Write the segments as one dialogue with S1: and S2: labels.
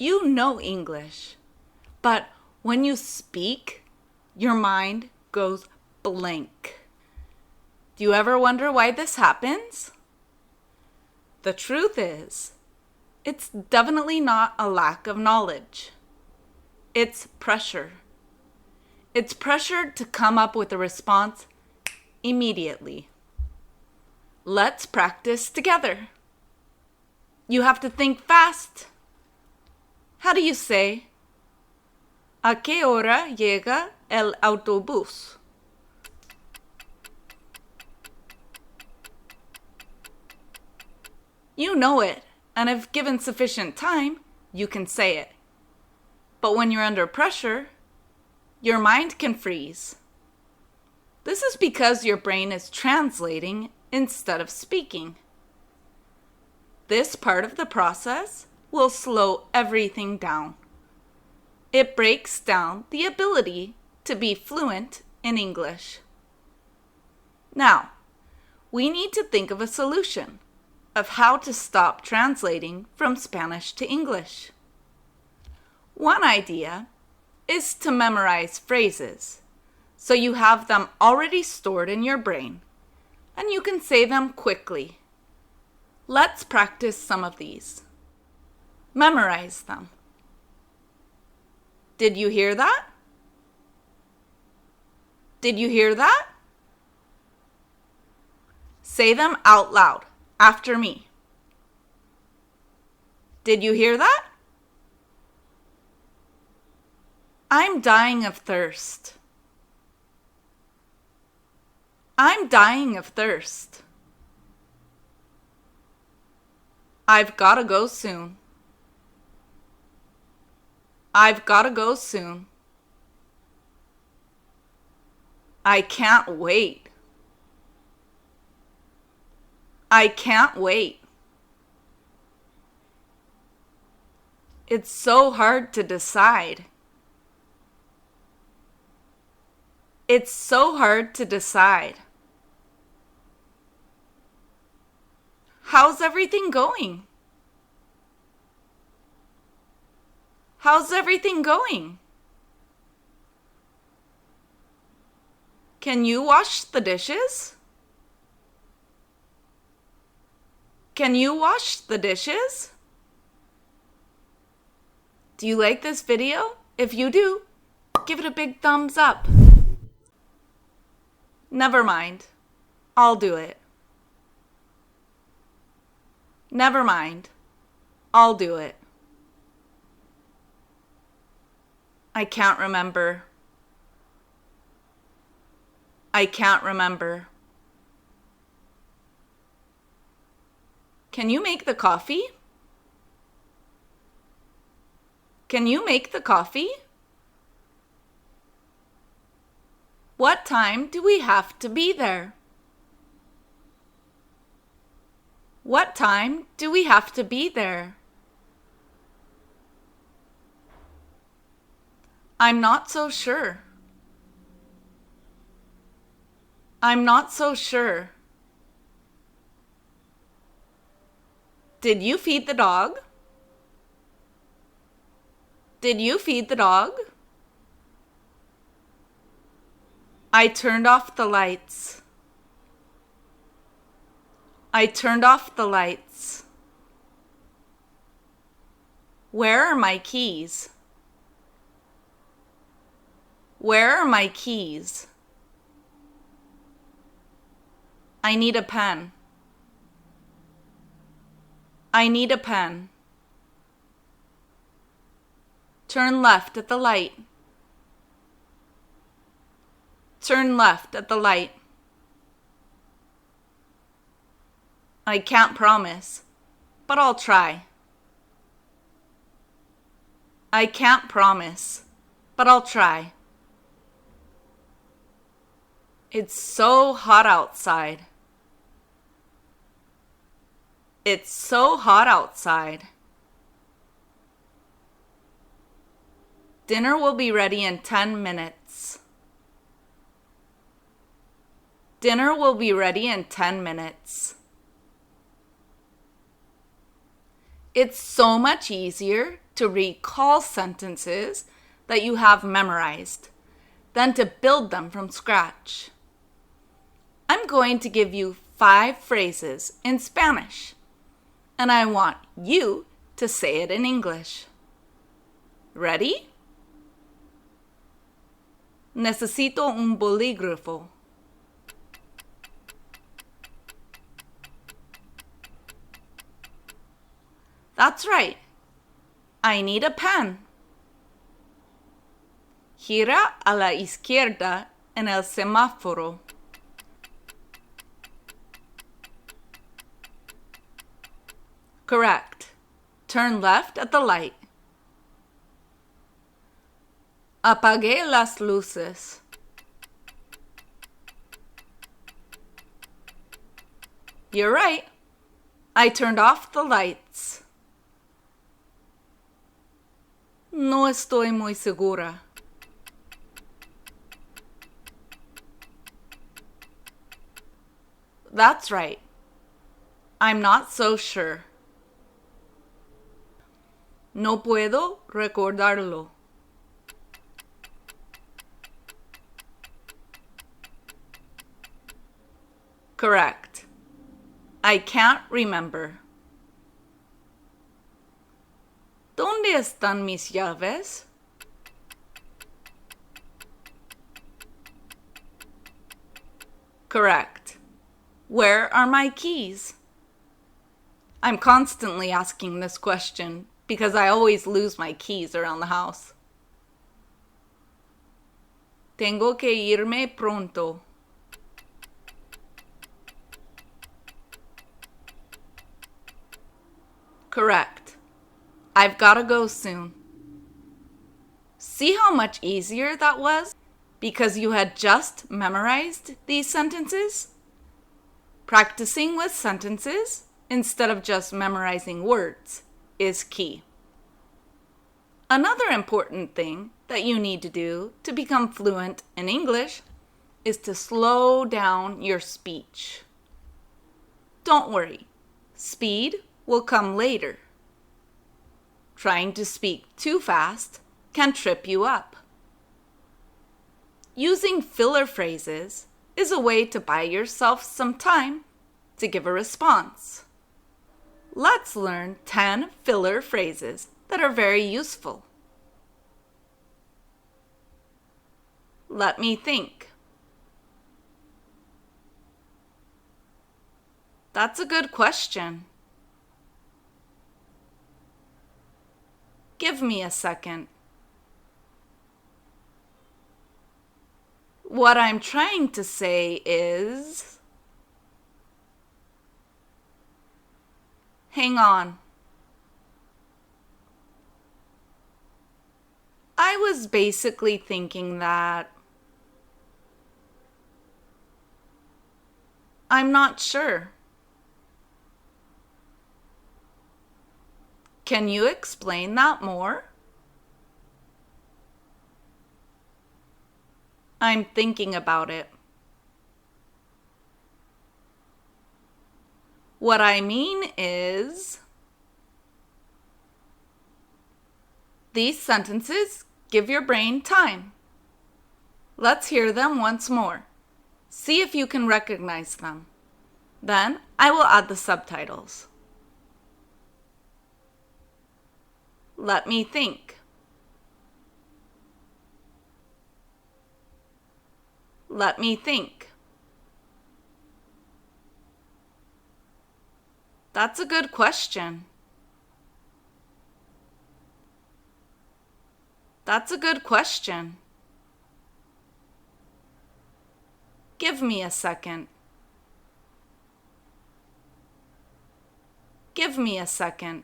S1: You know English, but when you speak, your mind goes blank. Do you ever wonder why this happens? The truth is, it's definitely not a lack of knowledge. It's pressure. It's pressure to come up with a response immediately. Let's practice together. You have to think fast. How do you say, ¿A qué hora llega el autobús? You know it, and if given sufficient time, you can say it. But when you're under pressure, your mind can freeze. This is because your brain is translating instead of speaking. This part of the process will slow everything down. It breaks down the ability to be fluent in English. Now, we need to think of a solution of how to stop translating from Spanish to English. One idea is to memorize phrases, so you have them already stored in your brain, and you can say them quickly. Let's practice some of these. Memorize them. Did you hear that? Did you hear that? Say them out loud after me. Did you hear that? I'm dying of thirst. I'm dying of thirst. I've gotta go soon. I've gotta go soon. I can't wait. I can't wait. It's so hard to decide. It's so hard to decide. How's everything going? How's everything going? Can you wash the dishes? Can you wash the dishes? Do you like this video? If you do, give it a big thumbs up. Never mind. I'll do it. Never mind. I'll do it. I can't remember. I can't remember. Can you make the coffee? Can you make the coffee? What time do we have to be there? What time do we have to be there? I'm not so sure. I'm not so sure. Did you feed the dog? Did you feed the dog? I turned off the lights. I turned off the lights. Where are my keys? Where are my keys? I need a pen. I need a pen. Turn left at the light. Turn left at the light. I can't promise, but I'll try. I can't promise, but I'll try. It's so hot outside. It's so hot outside. Dinner will be ready in 10 minutes. Dinner will be ready in 10 minutes. It's so much easier to recall sentences that you have memorized than to build them from scratch. I'm going to give you 5 phrases in Spanish, and I want you to say it in English. Ready? Necesito un bolígrafo. That's right. I need a pen. Gira a la izquierda en el semáforo. Correct. Turn left at the light. Apagué las luces. You're right. I turned off the lights. No estoy muy segura. That's right. I'm not so sure. No puedo recordarlo. Correct. I can't remember. ¿Dónde están mis llaves? Correct. Where are my keys? I'm constantly asking this question because I always lose my keys around the house. Tengo que irme pronto. Correct. I've gotta go soon. See how much easier that was? Because you had just memorized these sentences? Practicing with sentences instead of just memorizing words is key. Another important thing that you need to do to become fluent in English is to slow down your speech. Don't worry, speed will come later. Trying to speak too fast can trip you up. Using filler phrases is a way to buy yourself some time to give a response. Let's learn 10 filler phrases that are very useful. Let me think. That's a good question. Give me a second. What I'm trying to say is, hang on. I was basically thinking that. I'm not sure. Can you explain that more? I'm thinking about it. What I mean is, these sentences give your brain time. Let's hear them once more. See if you can recognize them. Then I will add the subtitles. Let me think. Let me think. That's a good question. That's a good question. Give me a second. Give me a second.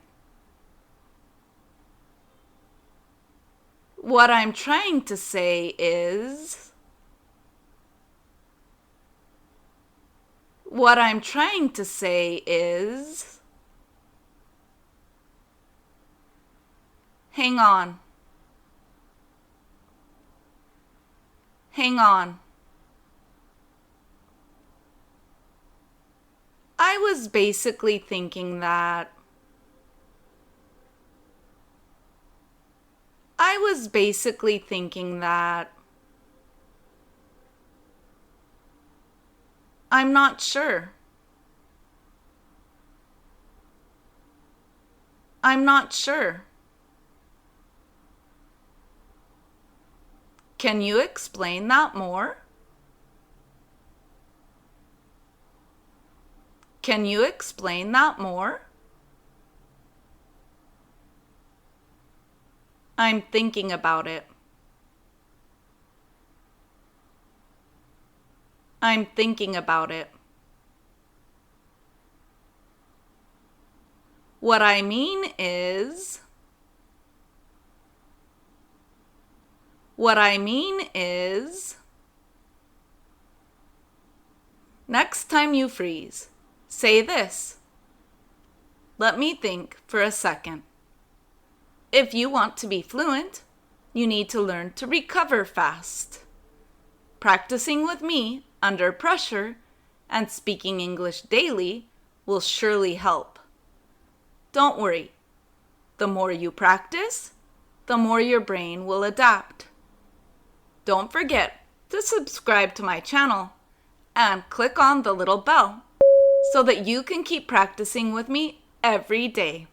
S1: What I'm trying to say is, what I'm trying to say is, hang on. Hang on. I was basically thinking that. was basically thinking that I'm not sure. I'm not sure. Can you explain that more? Can you explain that more? I'm thinking about it. I'm thinking about it. What I mean is... What I mean is... Next time you freeze, say this. Let me think for a second. If you want to be fluent, you need to learn to recover fast. Practicing with me under pressure and speaking English daily will surely help. Don't worry. The more you practice, the more your brain will adapt. Don't forget to subscribe to my channel and click on the little bell so that you can keep practicing with me every day.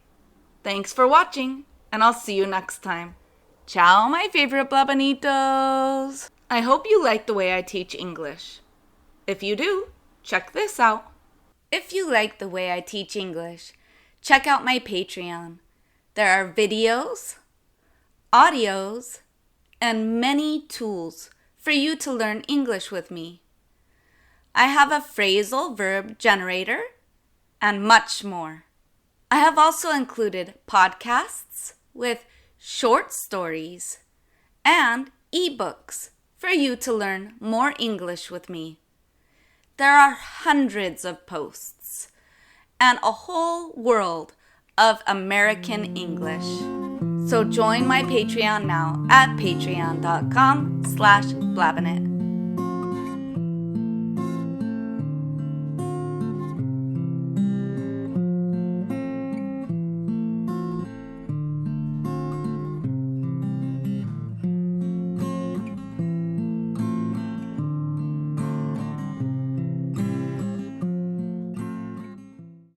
S1: Thanks for watching, and I'll see you next time. Ciao, my favorite blabanitos! I hope you like the way I teach English. If you do, check this out. If you like the way I teach English, check out my Patreon. There are videos, audios, and many tools for you to learn English with me. I have a phrasal verb generator and much more. I have also included podcasts with short stories and ebooks for you to learn more English with me. There are hundreds of posts and a whole world of American English. So join my Patreon now at patreon.com/blabbinit.